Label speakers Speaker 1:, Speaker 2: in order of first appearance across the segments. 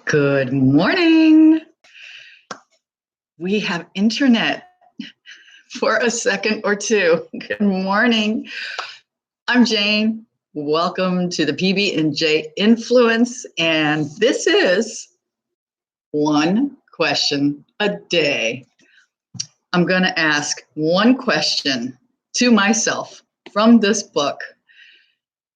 Speaker 1: Good morning. We have internet for a second or two. Good morning. I'm Jane. Welcome to the PB&J Influence, and this is one question a day. I'm going to ask one question to myself from this book.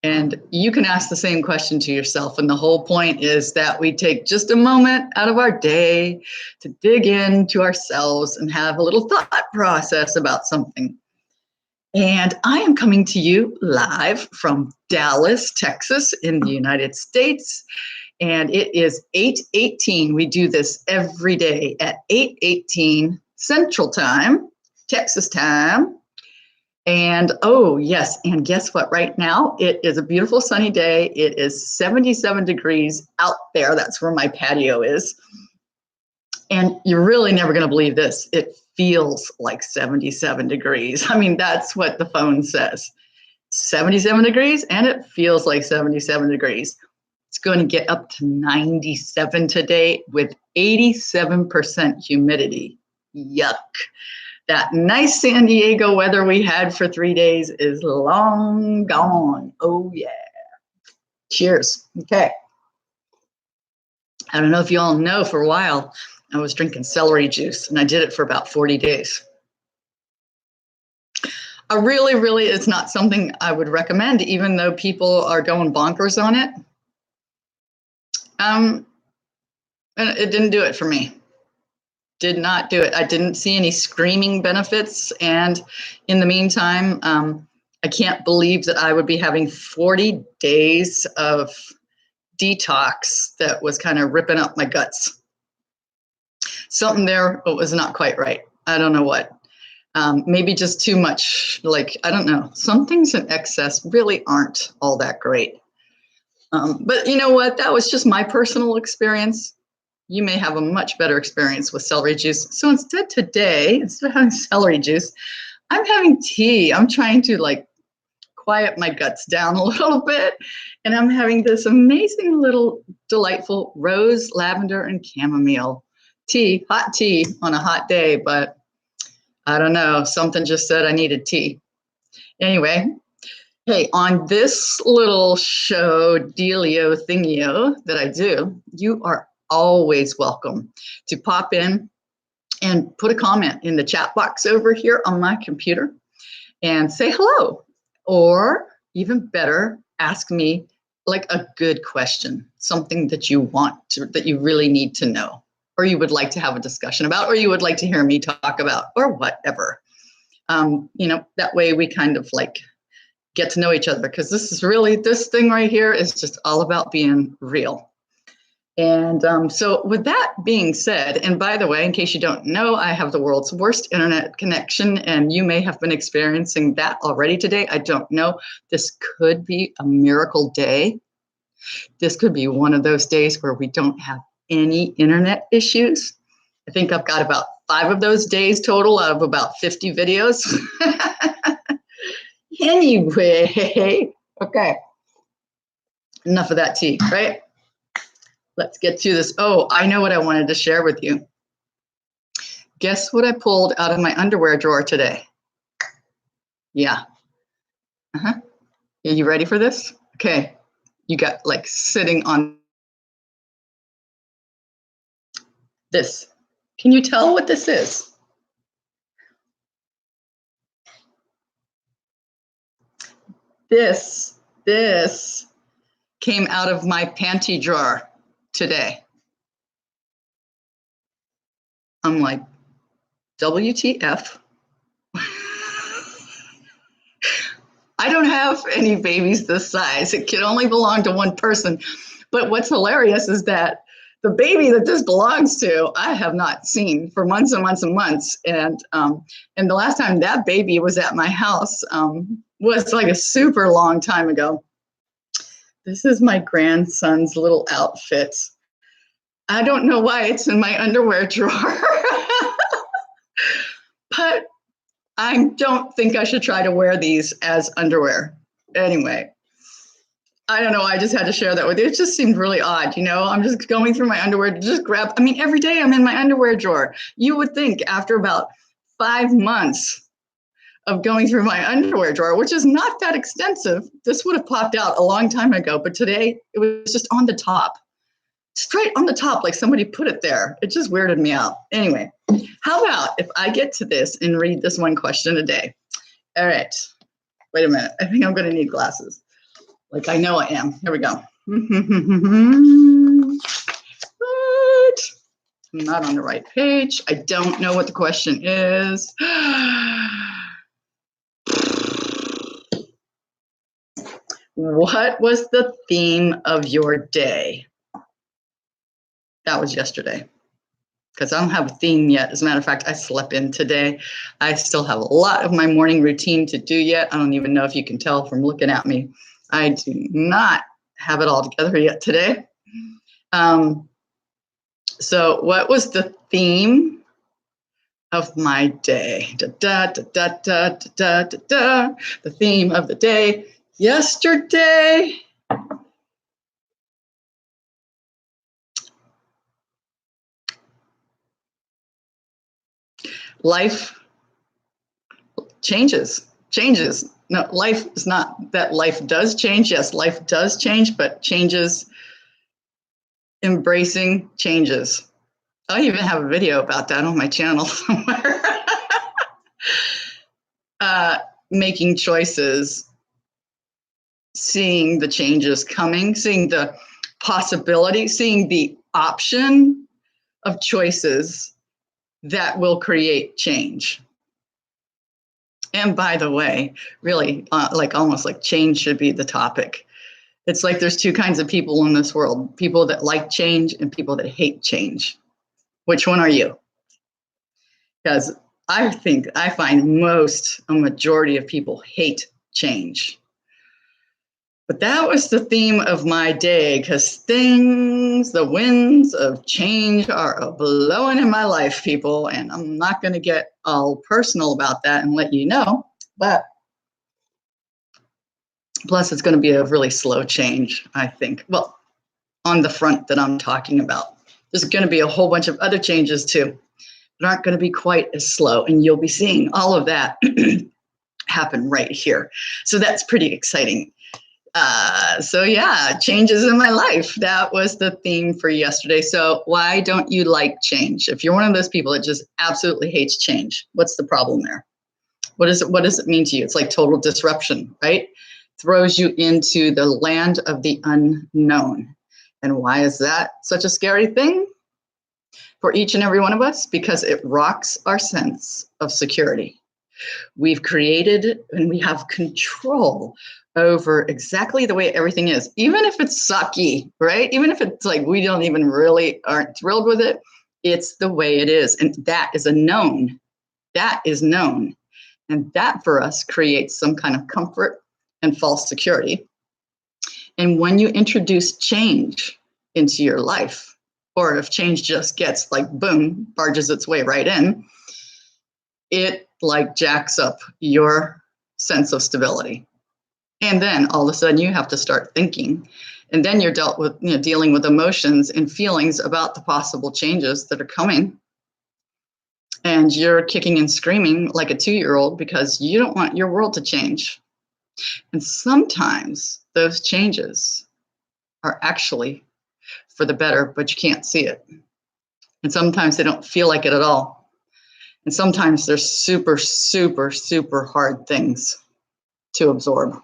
Speaker 1: And you can ask the same question to yourself. And the whole point is that we take just a moment out of our day to dig into ourselves and have a little thought process about something. And I am coming to you live from Dallas, Texas, in the United States. And it is 8:18. We do this every day at 8:18 Central Time, Texas time. And oh, yes, and guess what? Right now, it is a beautiful sunny day. It is 77 degrees out there. That's where my patio is. And you're really never going to believe this. It feels like 77 degrees. I mean, that's what the phone says. 77 degrees, and it feels like 77 degrees. It's going to get up to 97 today with 87% humidity. Yuck. That nice San Diego weather we had for 3 days is long gone. Oh, yeah. Cheers. Okay. I don't know if you all know, for a while, I was drinking celery juice, and I did it for about 40 days. Really, it's not something I would recommend, even though people are going bonkers on it. And it didn't do it for me. Did not do it. I didn't see any screaming benefits. And in the meantime, I can't believe that I would be having 40 days of detox that was kind of ripping up my guts. Something there was not quite right. I don't know what. Maybe just too much, I don't know. Some things in excess really aren't all that great. But you know what? That was just my personal experience. You may have a much better experience with celery juice. So today, instead of having celery juice, I'm having tea. I'm trying to quiet my guts down a little bit. And I'm having this amazing little delightful rose, lavender, and chamomile tea, hot tea on a hot day. But I don't know, something just said I needed tea. Anyway, hey, on this little show, dealio thingio that I do, you are always welcome to pop in and put a comment in the chat box over here on my computer and say hello, or even better, ask me a good question, something that you want to, that you really need to know, or you would like to have a discussion about, or you would like to hear me talk about, or whatever. That way we kind of get to know each other, because this thing right here is just all about being real. And so with that being said, and by the way, in case you don't know, I have the world's worst internet connection, and you may have been experiencing that already today. I don't know. This could be a miracle day. This could be one of those days where we don't have any internet issues. I think I've got about 5 of those days total out of about 50 videos. Anyway, okay. Enough of that tea, right? Let's get to this. Oh, I know what I wanted to share with you. Guess what I pulled out of my underwear drawer today? Yeah. Are you ready for this? Okay. You got sitting on this. Can you tell what this is? This came out of my panty drawer today. I'm like, WTF? I don't have any babies this size. It can only belong to one person. But what's hilarious is that the baby that this belongs to, I have not seen for months and months and months. And the last time that baby was at my house was a super long time ago. This is my grandson's little outfit. I don't know why it's in my underwear drawer, but I don't think I should try to wear these as underwear. Anyway, I don't know. I just had to share that with you. It just seemed really odd. I'm just going through my underwear to just grab. I mean, every day I'm in my underwear drawer. You would think after about 5 months of going through my underwear drawer, which is not that extensive, this would have popped out a long time ago. But today it was just on the top, straight on the top, like somebody put it there. It just weirded me out. Anyway, how about if I get to this and read this one question a day? All right. Wait a minute. I think I'm going to need glasses. Like I know I am. Here we go. What? I'm not on the right page. I don't know what the question is. What was the theme of your day? That was yesterday. Because I don't have a theme yet. As a matter of fact, I slept in today. I still have a lot of my morning routine to do yet. I don't even know if you can tell from looking at me. I do not have it all together yet today. So what was the theme of my day? The theme of the day yesterday. Life changes. No, life is not that life does change. Yes, life does change, but changes, embracing changes. I even have a video about that on my channel somewhere. Making choices, seeing the changes coming, seeing the possibility, seeing the option of choices that will create change. And by the way, really, almost like change should be the topic. It's like there's two kinds of people in this world, people that like change and people that hate change. Which one are you? Because I find a majority of people hate change. But that was the theme of my day, because the winds of change are blowing in my life, people. And I'm not going to get all personal about that and let you know. But plus, it's going to be a really slow change, I think. Well, on the front that I'm talking about. There's going to be a whole bunch of other changes too, that aren't going to be quite as slow. And you'll be seeing all of that happen right here. So that's pretty exciting. So yeah, changes in my life. That was the theme for yesterday. So why don't you like change? If you're one of those people that just absolutely hates change, what's the problem there? What does it mean to you? It's like total disruption, right? Throws you into the land of the unknown. And why is that such a scary thing for each and every one of us? Because it rocks our sense of security. We've created and we have control over exactly the way everything is, even if it's sucky, right? Even if it's like we don't even really aren't thrilled with it, it's the way it is. And that is a known. That is known. And that for us creates some kind of comfort and false security. And when you introduce change into your life, or if change just gets like boom, barges its way right in, it like jacks up your sense of stability. And then all of a sudden you have to start thinking. And then you're dealing with emotions and feelings about the possible changes that are coming. And you're kicking and screaming like a 2-year-old because you don't want your world to change. And sometimes those changes are actually for the better, but you can't see it. And sometimes they don't feel like it at all. And sometimes they're super, super, super hard things to absorb.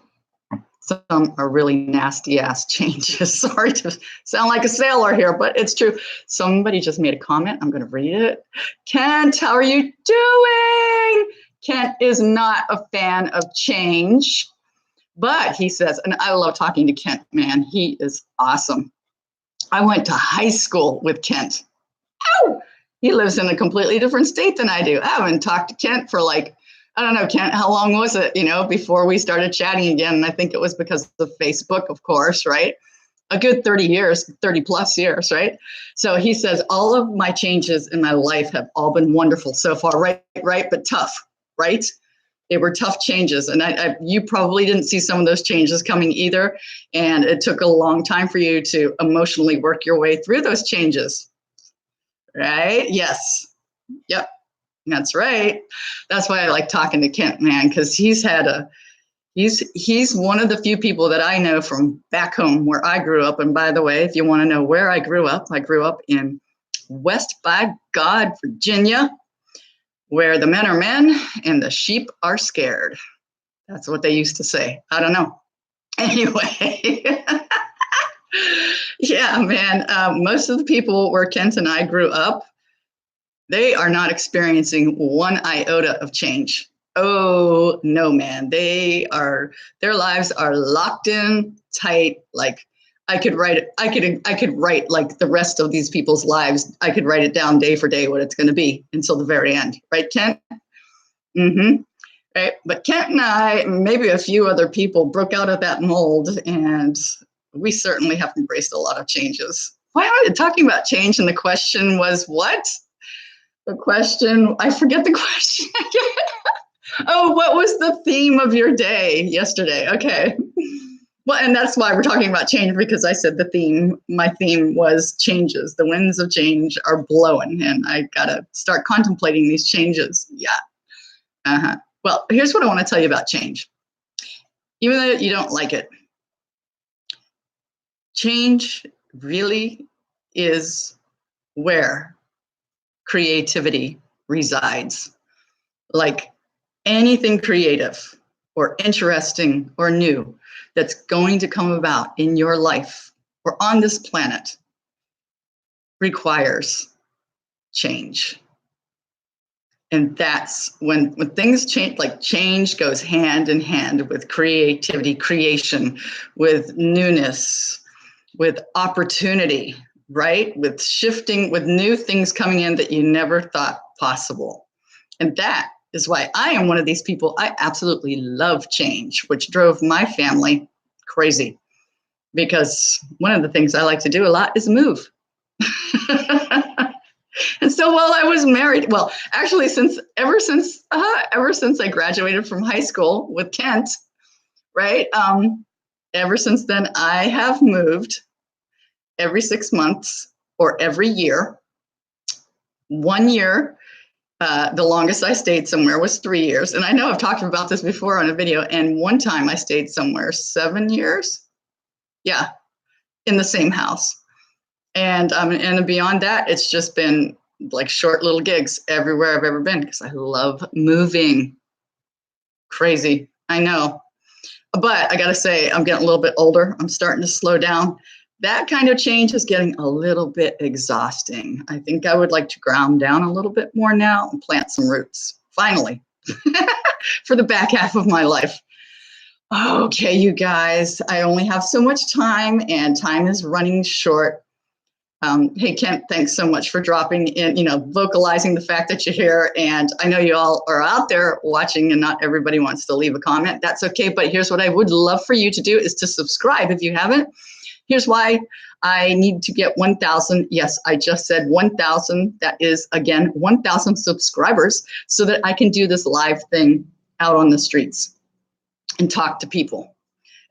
Speaker 1: Some are really nasty ass changes. Sorry to sound like a sailor here, but it's true. Somebody just made a comment. I'm going to read it. Kent, how are you doing? Kent is not a fan of change, but he says, and I love talking to Kent, man. He is awesome. I went to high school with Kent. Oh, he lives in a completely different state than I do. I haven't talked to Kent for I don't know, Kent, how long was it, before we started chatting again? And I think it was because of Facebook, of course, right? A good 30 plus years, right? So he says, all of my changes in my life have all been wonderful so far, right, but tough, right? They were tough changes, and you probably didn't see some of those changes coming either, and it took a long time for you to emotionally work your way through those changes, right? Yes. Yep, that's right. That's why I like talking to Kent, man, because he's one of the few people that I know from back home where I grew up. And by the way, if you want to know where I grew up in West by God, Virginia, where the men are men and the sheep are scared. That's what they used to say. I don't know. Anyway, yeah, man, most of the people where Kent and I grew up, they are not experiencing one iota of change. Oh, no, man. Their lives are locked in tight. Like I could write like the rest of these people's lives. I could write it down day for day what it's going to be until the very end. Right, Kent? Mm-hmm. Right. But Kent and I, maybe a few other people, broke out of that mold, and we certainly have embraced a lot of changes. Why are we talking about change? And the question was what? The question, I forget the question again. Oh, what was the theme of your day yesterday? Okay. Well, and that's why we're talking about change, because I said my theme was changes. The winds of change are blowing, and I got to start contemplating these changes. Yeah. Uh-huh. Well, here's what I want to tell you about change. Even though you don't like it, change really is where creativity resides. Like anything creative or interesting or new that's going to come about in your life or on this planet requires change. And that's when things change, like change goes hand in hand with creativity, creation, with newness, with opportunity, right? With shifting, with new things coming in that you never thought possible. And that is why I am one of these people. I absolutely love change, which drove my family crazy, because one of the things I like to do a lot is move. And so while I was married, well, actually, ever since I graduated from high school with Kent, right? Ever since then, I have moved every 6 months or every year. 1 year, the longest I stayed somewhere was 3 years. And I know I've talked about this before on a video. And one time I stayed somewhere 7 years. Yeah, in the same house. And beyond that, it's just been like short little gigs everywhere I've ever been, because I love moving. Crazy, I know. But I got to say, I'm getting a little bit older. I'm starting to slow down. That kind of change is getting a little bit exhausting. I think I would like to ground down a little bit more now and plant some roots, finally, for the back half of my life. Okay, you guys, I only have so much time, and time is running short. Hey, Kent, thanks so much for dropping in, vocalizing the fact that you're here. And I know you all are out there watching, and not everybody wants to leave a comment. That's okay. But here's what I would love for you to do is to subscribe if you haven't. Here's why I need to get 1,000. Yes, I just said 1,000. That is, again, 1,000 subscribers, so that I can do this live thing out on the streets and talk to people.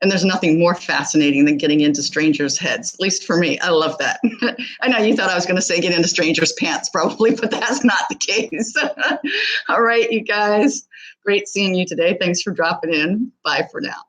Speaker 1: And there's nothing more fascinating than getting into strangers' heads, at least for me. I love that. I know you thought I was going to say get into strangers' pants, probably, but that's not the case. All right, you guys. Great seeing you today. Thanks for dropping in. Bye for now.